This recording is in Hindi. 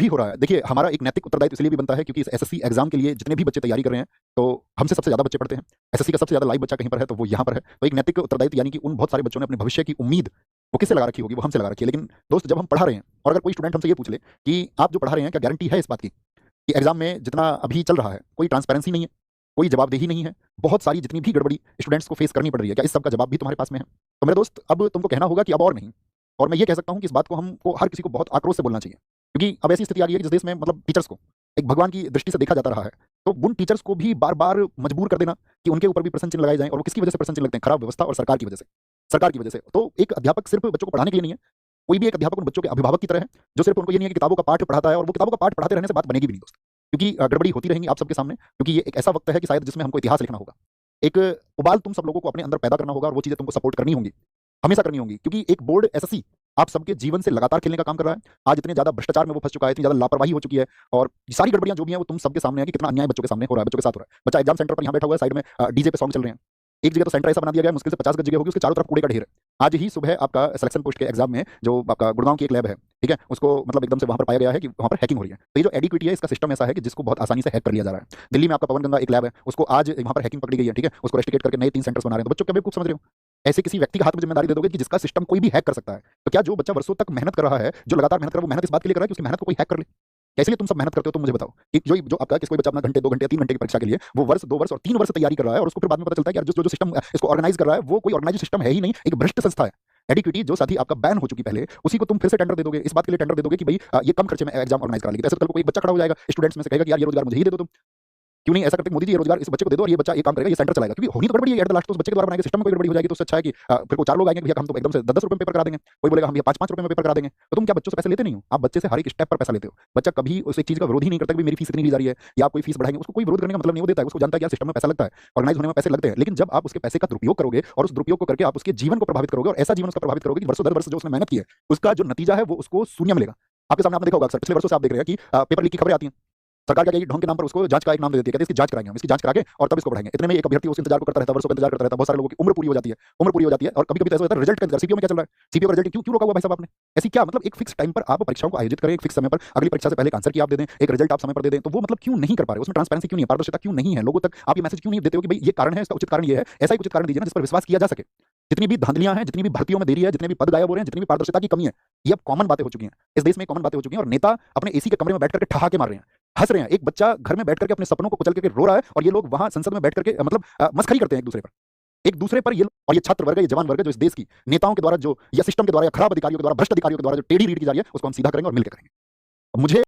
हो रहा है। देखिए, हमारा एक नैतिक उत्तरदायित्व इसलिए भी बनता है क्योंकि इस एसएससी एग्जाम के लिए जितने भी बच्चे तैयारी कर रहे हैं, तो हमसे सबसे ज़्यादा बच्चे पढ़ते हैं। एसएससी का सबसे ज़्यादा लाइव बच्चा कहीं पर है, तो वो यहाँ पर है। तो एक नैतिक उत्तरदायित्व यानी कि उन बहुत सारे बच्चों ने अपने भविष्य की उम्मीद वो किससे लगा रखी होगी? वो हमसे लगा रखी है। लेकिन दोस्त, जब हम पढ़ा रहे हैं और अगर कोई स्टूडेंट हमसे ये पूछ ले कि आप जो पढ़ा रहे हैं, क्या गारंटी है इस बात की कि एग्जाम में जितना अभी चल रहा है, कोई ट्रांसपेरेंसी नहीं है, कोई जवाबदेही नहीं है, बहुत सारी जितनी भी गड़बड़ी स्टूडेंट्स को फेस करनी पड़ रही है, क्या इस सब का जवाब भी तुम्हारे पास में है? तो मेरे दोस्त, अब तुमको कहना होगा कि अब और नहीं। और मैं ये कह सकता हूँ कि इस बात को हमको हर किसी को बहुत आक्रोश से बोलना चाहिए, क्योंकि अब ऐसी स्थिति आ गई है कि जिस देश में मतलब टीचर्स को एक भगवान की दृष्टि से देखा जाता रहा है, तो उन टीचर्स को भी बार बार मजबूर कर देना कि उनके ऊपर भी प्रश्न चिन्ह लगाए जाएं। और वो किसकी वजह से प्रश्न चिन्ह लगते हैं? खराब व्यवस्था और सरकार की वजह से। सरकार की वजह से। तो एक अध्यापक सिर्फ बच्चों को पढ़ाने के लिए नहीं है, कोई भी एक अध्यापक उन बच्चों के अभिभावक की तरह है, जो सिर्फ उनको ये नहीं है कि किताबों का पाठ पढ़ाता है और वो किताबों का पाठ पढ़ाते रहने से बात बनेगी भी नहीं दोस्त, क्योंकि गड़बड़ी होती रहेंगी आप सबके सामने, क्योंकि ये एक ऐसा वक्त है कि शायद जिसमें हमको इतिहास लिखना होगा। एक उबाल तुम सब लोगों को अपने अंदर पैदा करना होगा और वो चीजें तुमको सपोर्ट करनी होंगी, हमेशा करनी होंगी, क्योंकि एक बोर्ड एसएससी आप सबके जीवन से लगातार खेलने का काम कर रहा है। आज इतने ज्यादा भ्रष्टाचार में वो फंस चुका है, इतनी ज्यादा लापरवाही हो चुकी है, और सारी गड़बड़ियां जो भी हैं वो तुम सबके सामने है कि कितना अन्याय बच्चों के सामने हो रहा है, बच्चों के साथ हो रहा है। बच्चा एग्जाम सेंटर पर यहाँ बैठा हुआ है, साइड में डीजे पे सॉन्ग चल रहे हैं। एक जगह तो सेंटर ऐसा बना दिया गया है, मुश्किल से 50 गज जगह होगी, उसके चारों तरफ कूड़े का ढेर है। आज ही सुबह आपका सिलेक्शन पोस्ट के एग्जाम में जो आपका गुड़गांव की एक लैब है, ठीक है, उसको मतलब एकदम से वहां पर पाया गया है कि वहां पर हैकिंग हो रही है। तो ये जो एडिक्विटी है, इसका सिस्टम ऐसा है कि जिसको बहुत आसानी से हैक कर लिया जा रहा है। दिल्ली में आपका पवन गंगा एक लैब है, उसको आज वहां पर हैकिंग पकड़ी गई है, ठीक है, उसको रेस्ट्रिकेट करके नए 3 सेंटर्स बना रहे हैं। तो बच्चों क्या बेवकूफ समझ रहे हो? ऐसे किसी व्यक्ति के हाथ में जिम्मेदारी दे दोगे कि जिसका सिस्टम कोई भी हैक कर सकता है, तो क्या जो बच्चा वर्षों तक मेहनत कर रहा है, जो लगातार मेहनत कर रहा है, वो मेहनत इस बात के लिए कर रहा है कि उसकी मेहनत को कोई हैक कर ले? कैसे लिए तुम सब मेहनत करते हो? तुम मुझे बताओ कि जो जो आपका कोई बच्चा अपना घंटे 2 घंटे 3 घंटे की परीक्षा के लिए वो वर्ष 2 वर्ष और 3 वर्ष तैयारी कर रहा है, और उसको फिर बाद में पता चलता है कि यार जो सिस्टम इसको ऑर्गेनाइज कर रहा है वो कोई ऑर्गेनाइज सिस्टम है ही नहीं, एक भ्रष्ट संस्था है। एडिक्विटी जो साथी आपका बैन हो चुकी पहले, उसी को तुम फिर से टेंडर दे दोगे, इस बात के लिए टेंडर दे दोगे कि भाई ये कम खर्चे में एग्जाम ऑर्गेनाइज करा लेगी। तो ऐसे कल को कोई बच्चा खड़ा हो जाएगा स्टूडेंट्स में से, कहेगा कि यार ये रोजगार मुझे ही दे दो तुम। क्यों नहीं ऐसा करते? मोदी जी, ये रोजगार इस बच्चे को दे दो और ये बच्चा ये काम करेगा, ये सेंटर चलाएगा। क्योंकि होनी तो गड़बड़ी है एट द लास्ट, तो उस बच्चे के द्वारा बनाए गए सिस्टम में कोई गड़बड़ी हो जाएगी, तो उससे अच्छा है कि फिर को 4 लोग आएंगे, भैया हम तो एकदम से 10-10 रुपए में पेपर करा देंगे, कोई बोलेगा हम ये 5-5 रुपए में पेपर करा देंगे। तो तुम क्या बच्चों से पैसे लेते नहीं हो? आप बच्चे से हर एक स्टेप पर पैसा लेते हो। बच्चा कभी उस एक चीज का विरोध ही नहीं करता कि मेरी फीस इतनी ली जा रही है या आप कोई फीस बढ़ाएंगे, उसको कोई विरोध करने का मतलब नहीं, वो देता है, उसको जानता है कि यार सिस्टम में पैसा लगता है, ऑर्गेनाइज होने में पैसे लगते हैं। लेकिन जब आप उसके पैसे का दुरुपयोग करोगे और उस दुरुपयोग को करके आप उसके जीवन को प्रभावित करोगे, और ऐसा जीवन उसका प्रभावित करोगे कि वर्षों 10 वर्ष जो उसने मेहनत की है, उसका जो नतीजा है वो उसको शून्य मिलेगा। आपके सामने आपने देखा होगा अक्सर, पिछले वर्षों से आप देख रहे हैं कि पेपर लीक की खबरें आती हैं। सरकार क्या करेगी? ढोंग के नाम पर उसको जांच का एक नाम दे देती है, कहते हैं इसकी जांच कराएंगे हम, इसकी जांच करा के और तब इसको बढ़ाएंगे। इतने में एक अभ्यर्थी उसके इंतजार को करता रहता है, वर्षों का इंतजार करता रहता है, बहुत सारे लोगों की उम्र पूरी हो जाती है, और कभी कभी ऐसा होता है रिजल्ट का इंतजार। सीपीओ में क्या चल रहा है? सीपीओ का रिजल्ट क्यों क्यों रोका हुआ भाई साहब आपने? ऐसी क्या मतलब? एक फिक्स टाइम पर आप परीक्षाओं को आयोजित करें, एक फिक्स समय पर अगली परीक्षा से पहले एक आंसर की आप दे दें, एक रिजल्ट आप समय पर दे दें, तो वो मतलब क्यों नहीं कर पा रहे? उसमें ट्रांसपेरेंसी क्यों नहीं है? पारदर्शिता क्यों नहीं है? लोगों तक आप ये मैसेज क्यों नहीं देते हो कि भाई ये कारण है, इसका उचित कारण ये है? ऐसा ही उचित कारण दीजिए ना जिस पर विश्वास किया जा सके। जितनी भी धांधलियां हैं, जितनी भी भर्तियों में देरी है, जितने भी पद गायब हो रहे हैं, जितनी भी पारदर्शिता की कमी है, ये अब कॉमन बातें हो चुकी हैं इस देश में, कॉमन बातें हो चुकी हैं। और नेता अपने एसी के कमरे में बैठ करके ठहाके मार रहे हैं, हंस रहे हैं। एक बच्चा घर में बैठ करके अपने सपनों को कुचल करके रो रहा है, और ये लोग वहां संसद में बैठ करके मतलब मस्खरी करते हैं एक दूसरे पर ये। और ये छात्र वर्ग है, ये जवान वर्ग है, जो इस देश की नेताओं के द्वारा जो या सिस्टम के द्वारा या खराब अधिकारियों के द्वारा, भ्रष्ट अधिकारियों के द्वारा जो टेढ़ी रीढ़ की जा रही है, उसको हम सीधा करेंगे और मिलकर करेंगे। अब मुझे